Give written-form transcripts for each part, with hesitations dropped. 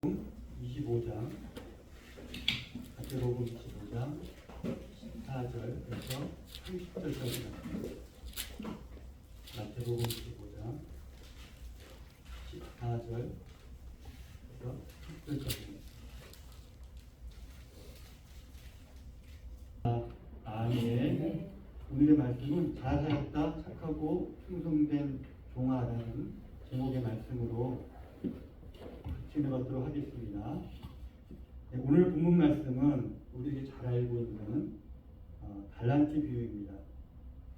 25장, 마태복음 25장 14절에서 30절까지 마태복음 25장 14절에서 30절까지 아멘. 오늘의 말씀은 잘하였다 착하고 충성된 종아라는 제목의 말씀으로 진행하도록 하겠습니다. 네, 오늘 본문 말씀은 우리들이 잘 알고 있는 달란트 비유입니다.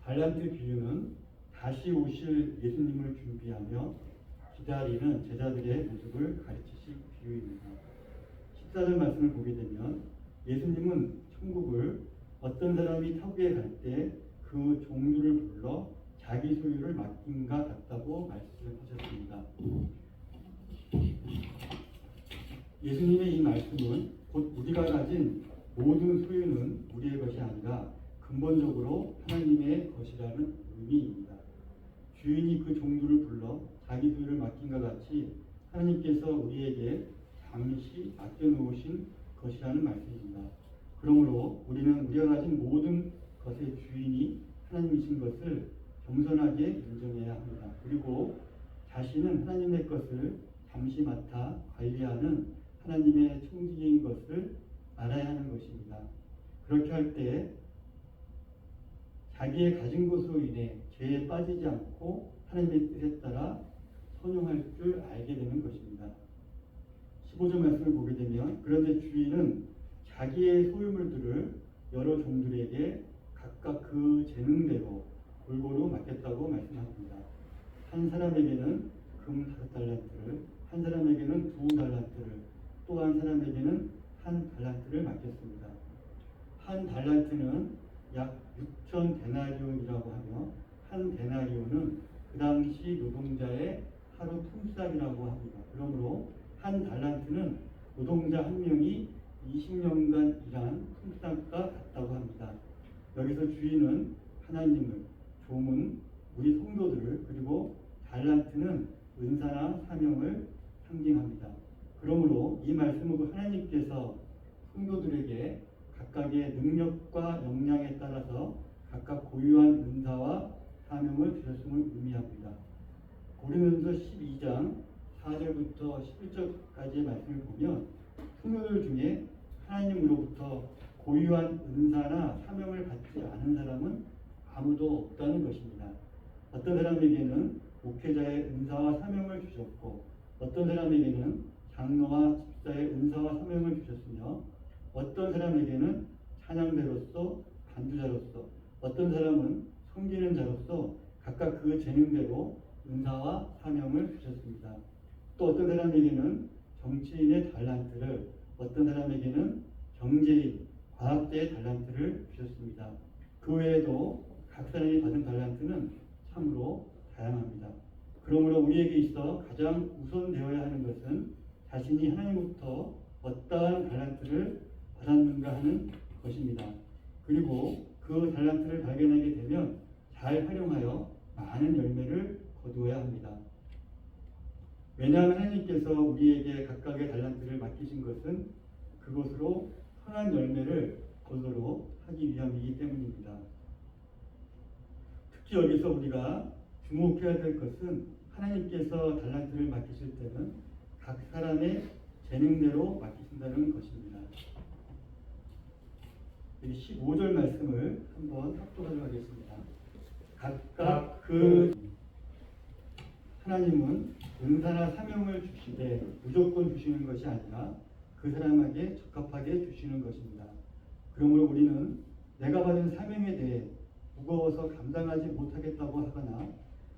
달란트 비유는 다시 오실 예수님을 준비하며 기다리는 제자들의 모습을 가르치신 비유입니다. 14절 말씀을 보게 되면 예수님은 천국을 어떤 사람이 타국에 갈 때 그 종류를 불러 자기 소유를 맡긴과 같다고 말씀하셨습니다. 예수님의 이 말씀은 곧 우리가 가진 모든 소유는 우리의 것이 아니라 근본적으로 하나님의 것이라는 의미입니다. 주인이 그 종들을 불러 자기 소유를 맡긴과 같이 하나님께서 우리에게 잠시 맡겨놓으신 것이라는 말씀입니다. 그러므로 우리는 우리가 가진 모든 것의 주인이 하나님이신 것을 겸손하게 인정해야 합니다. 그리고 자신은 하나님의 것을 잠시 맡아 관리하는 하나님의 총지인 것을 알아야 하는 것입니다. 그렇게 할 때 자기의 가진 것으로 인해 죄에 빠지지 않고 하나님의 뜻에 따라 선용할 줄 알게 되는 것입니다. 15절 말씀을 보게 되면 그런데 주인은 자기의 소유물들을 여러 종들에게 각각 그 재능대로 골고루 맡겼다고 말씀합니다. 한 사람에게는 금 5달란트를, 한 사람에게는 2달란트를, 또 한 사람에게는 1달란트를 맡겼습니다. 1달란트는 약 6천 데나리온이라고 하며 1데나리온은 그 당시 노동자의 하루 품삯이라고 합니다. 그러므로 1달란트는 노동자 한 명이 20년간 일한 품삯과 같다고 합니다. 여기서 주인은 하나님을, 종은 우리 성도들을, 그리고 달란트는 은사나 사명을 상징합니다. 그러므로 이 말씀으로 하나님께서 성도들에게 각각의 능력과 역량에 따라서 각각 고유한 은사와 사명을 주셨음을 의미합니다. 고린도전서 12장 4절부터 11절까지의 말씀을 보면 성도들 중에 하나님으로부터 고유한 은사나 사명을 받지 않은 사람은 아무도 없다는 것입니다. 어떤 사람에게는 목회자의 은사와 사명을 주셨고 어떤 사람에게는 장로와 집사의 은사와 사명을 주셨으며 어떤 사람에게는 찬양대로서 반주자로서 어떤 사람은 섬기는 자로서 각각 그 재능대로 은사와 사명을 주셨습니다. 또 어떤 사람에게는 정치인의 달란트를, 어떤 사람에게는 경제인, 과학자의 달란트를 주셨습니다. 그 외에도 각 사람이 받은 달란트는 참으로 다양합니다. 그러므로 우리에게 있어 가장 우선되어야 하는 것은 자신이 하나님부터 어떠한 달란트를 받았는가 하는 것입니다. 그리고 그 달란트를 발견하게 되면 잘 활용하여 많은 열매를 거두어야 합니다. 왜냐하면 하나님께서 우리에게 각각의 달란트를 맡기신 것은 그것으로 선한 열매를 거두도록 하기 위함이기 때문입니다. 특히 여기서 우리가 주목해야 될 것은 하나님께서 달란트를 맡기실 때는 각 사람의 재능대로 맡기신다는 것입니다. 15절 말씀을 한번 합독하도록 하겠습니다. 각각 하나님은 은사나 사명을 주시되 무조건 주시는 것이 아니라 그 사람에게 적합하게 주시는 것입니다. 그러므로 우리는 내가 받은 사명에 대해 무거워서 감당하지 못하겠다고 하거나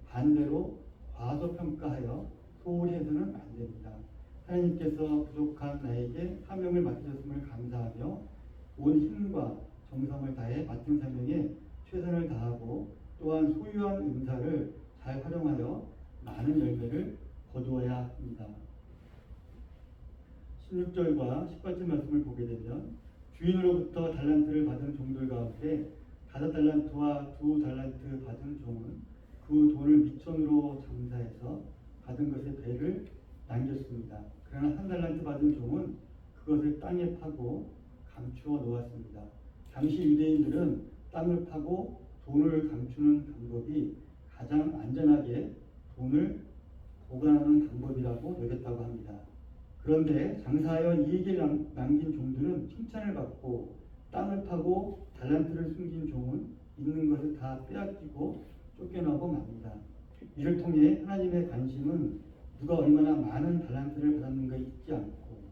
반대로 과소평가하여 소홀히 해서는 안 됩니다. 하나님께서 부족한 나에게 사명을 맡기셨음을 감사하며 온 힘과 정성을 다해 맡은 사명에 최선을 다하고 또한 소유한 은사를 잘 활용하여 많은 열매를 거두어야 합니다. 16절과 18절 말씀을 보게 되면 주인으로부터 달란트를 받은 종들 가운데 5달란트와 2달란트 받은 종은 그 돈을 미천으로 장사해서 받은 것의 배를 남겼습니다. 그러나 한 달란트 받은 종은 그것을 땅에 파고 감추어 놓았습니다. 당시 유대인들은 땅을 파고 돈을 감추는 방법이 가장 안전하게 돈을 보관하는 방법이라고 여겼다고 합니다. 그런데 장사하여 이익을 남긴 종들은 칭찬을 받고 땅을 파고 달란트를 숨긴 종은 있는 것을 다 빼앗기고 쫓겨나고 맙니다. 이를 통해 하나님의 관심은 누가 얼마나 많은 달란트를 받았는가 있지 않고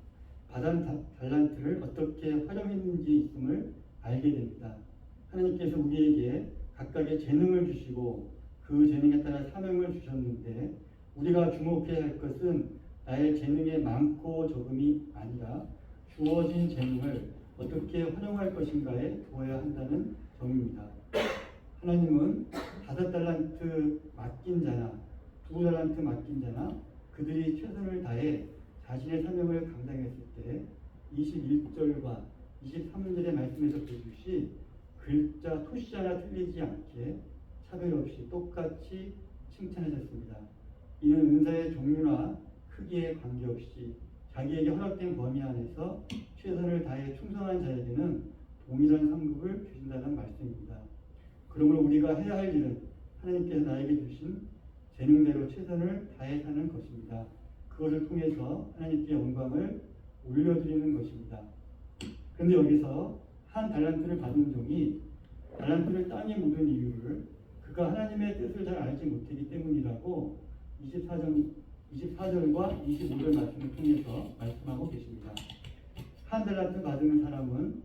받은 달란트를 어떻게 활용했는지 있음을 알게 됩니다. 하나님께서 우리에게 각각의 재능을 주시고 그 재능에 따라 사명을 주셨는데 우리가 주목해야 할 것은 나의 재능의 많고 적음이 아니라 주어진 재능을 어떻게 활용할 것인가에 두어야 한다는 점입니다. 하나님은 5달란트 맡긴 자나 2달란트 맡긴 자나 그들이 최선을 다해 자신의 사명을 감당했을 때 21절과 23절의 말씀에서 보듯이 글자 토시 하나 틀리지 않게 차별 없이 똑같이 칭찬하셨습니다. 이는 은사의 종류나 크기에 관계없이 자기에게 허락된 범위 안에서 최선을 다해 충성한 자에게는 동일한 상급을 주신다는 말씀입니다. 그러므로 우리가 해야 할 일은 하나님께서 나에게 주신 재능대로 최선을 다해 사는 것입니다. 그것을 통해서 하나님께 영광을 올려드리는 것입니다. 그런데 여기서 한 달란트를 받은 종이 달란트를 땅에 묻은 이유를 그가 하나님의 뜻을 잘 알지 못하기 때문이라고 24절과 25절 말씀을 통해서 말씀하고 계십니다. 한 달란트 받은 사람은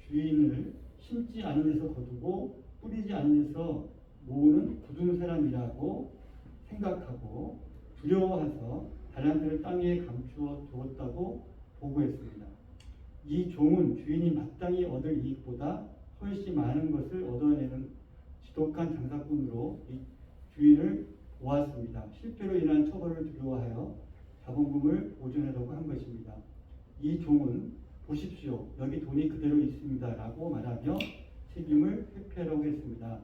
주인을 심지 않은 데서 거두고 뿌리지 않은 데서 모으는 굳은 사람이라고 생각하고 두려워해서 달란트를 땅에 감추어 두었다고 보고했습니다. 이 종은 주인이 마땅히 얻을 이익보다 훨씬 많은 것을 얻어내는 지독한 장사꾼으로 이 주인을 보았습니다. 실패로 인한 처벌을 두려워하여 자본금을 보존하려고 한 것입니다. 이 종은 보십시오. 여기 돈이 그대로 있습니다. 라고 말하며 책임을 회피하려고 했습니다.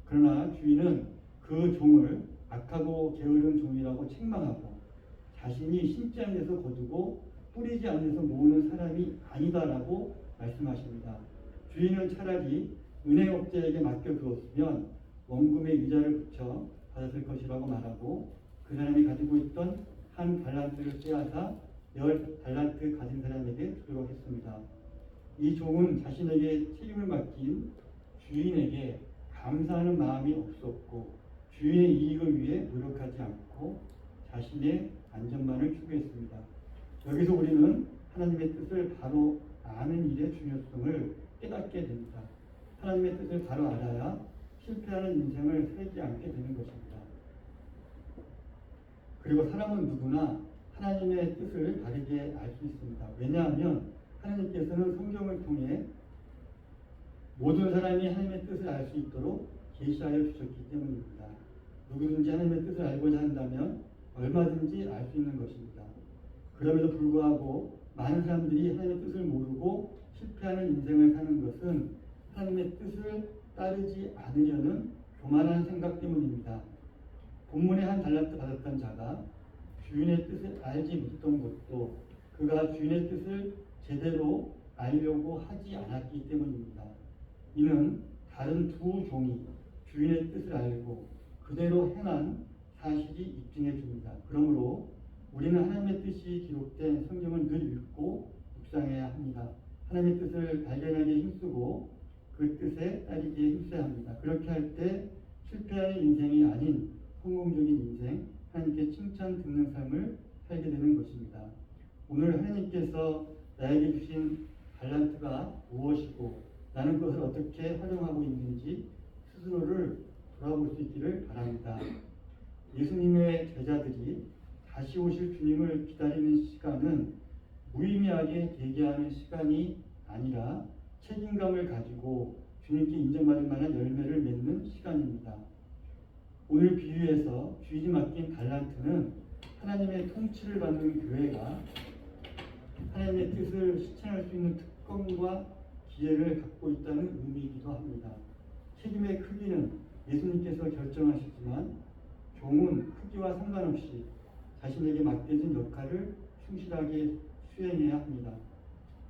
그러나 주인은 그 종을 악하고 게으른 종이라고 책망하고 자신이 심지 않은 데서 거두고 뿌리지 않은 데서 모으는 사람이 아니다라고 말씀하십니다. 주인은 차라리 은행업자에게 맡겨두었으면 원금의 이자를 붙여 받았을 것이라고 말하고 그 사람이 가지고 있던 한 달란트를 빼앗아 10달란트 가진 사람에게 주도록 했습니다. 이 종은 자신에게 책임을 맡긴 주인에게 감사하는 마음이 없었고 주인의 이익을 위해 노력하지 않고 자신의 안전만을 추구했습니다. 여기서 우리는 하나님의 뜻을 바로 아는 일의 중요성을 깨닫게 됩니다. 하나님의 뜻을 바로 알아야 실패하는 인생을 살지 않게 되는 것입니다. 그리고 사람은 누구나 하나님의 뜻을 바르게 알 수 있습니다. 왜냐하면 하나님께서는 성경을 통해 모든 사람이 하나님의 뜻을 알 수 있도록 계시하여 주셨기 때문입니다. 누구든지 하나님의 뜻을 알고자 한다면 얼마든지 알 수 있는 것입니다. 그럼에도 불구하고 많은 사람들이 하나님의 뜻을 모르고 실패하는 인생을 사는 것은 하나님의 뜻을 따르지 않으려는 교만한 생각 때문입니다. 본문의 한 달란트 받았던 자가 주인의 뜻을 알지 못했던 것도 그가 주인의 뜻을 제대로 알려고 하지 않았기 때문입니다. 이는 다른 두 종이 주인의 뜻을 알고 그대로 행한 사실이 입증해 줍니다. 그러므로 우리는 하나님의 뜻이 기록된 성경을 늘 읽고 묵상해야 합니다. 하나님의 뜻을 발견하기에 힘쓰고 그 뜻에 따르기에 힘써야 합니다. 그렇게 할 때 실패하는 인생이 아닌 성공적인 인생, 하나님께 칭찬 듣는 삶을 살게 되는 것입니다. 오늘 하나님께서 나에게 주신 달란트가 무엇이고 나는 그것을 어떻게 활용하고 있는지 스스로를 돌아볼 수 있기를 바랍니다. 예수님의 제자들이 다시 오실 주님을 기다리는 시간은 무의미하게 대기하는 시간이 아니라 책임감을 가지고 주님께 인정받을 만한 열매를 맺는 시간입니다. 오늘 비유에서 주인이 맡긴 달란트는 하나님의 통치를 받는 교회가 하나님의 뜻을 실천할 수 있는 특권과 기회를 갖고 있다는 의미이기도 합니다. 책임의 크기는 예수님께서 결정하시지만 종은 크기와 상관없이 자신에게 맡겨진 역할을 충실하게 수행해야 합니다.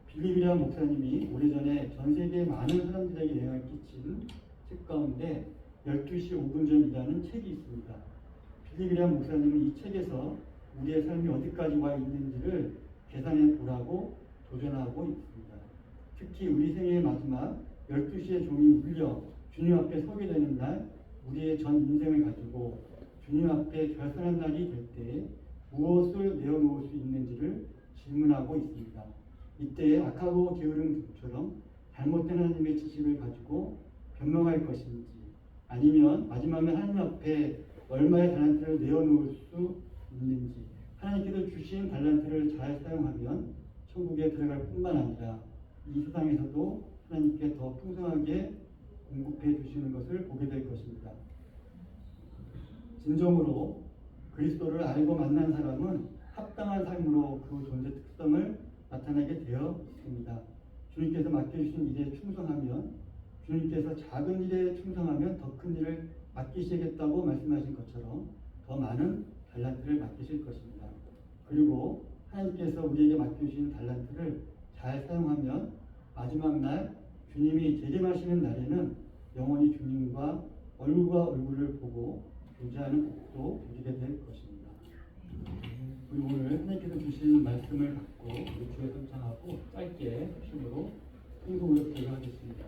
빌리 그레이엄 목사님이 오래전에 전 세계 많은 사람들에게 영향을 끼친 책 가운데 12시 5분 전이라는 책이 있습니다. 빌리 그레이엄 목사님은 이 책에서 우리의 삶이 어디까지 와 있는지를 계산해 보라고 도전하고 있습니다. 특히 우리 생애의 마지막 12시에 종이 울려 주님 앞에 서게 되는 날, 우리의 전 인생을 가지고 주님 앞에 결산한 날이 될 때 무엇을 내어놓을 수 있는지를 질문하고 있습니다. 이때 악하고 게으른 종처럼 잘못된 하나님의 지식을 가지고 변명할 것인지, 아니면 마지막에 하나님 앞에 얼마의 달란트를 내어놓을 수 있는지, 하나님께서 주신 달란트를 잘 사용하면 천국에 들어갈 뿐만 아니라 이 세상에서도 하나님께 더 풍성하게 공급해 주시는 것을 보게 될 것입니다. 진정으로 그리스도를 알고 만난 사람은 합당한 삶으로 그 존재 특성을 나타내게 되어 있습니다. 주님께서 맡겨주신 일에 충성하면, 주님께서 작은 일에 충성하면 더 큰 일을 맡기시겠다고 말씀하신 것처럼 더 많은 달란트를 맡기실 것입니다. 그리고 하나님께서 우리에게 맡겨주신 달란트를 잘 사용하면 마지막 날 주님이 재림하시는 날에는 영원히 주님과 얼굴과 얼굴을 보고 교제하는 복도 누리게 될 것입니다. 우리 오늘 하나님께서 주신 말씀을 갖고 우리 주에 동참하고 짧게 힘으로 통곡으로 기도하겠습니다.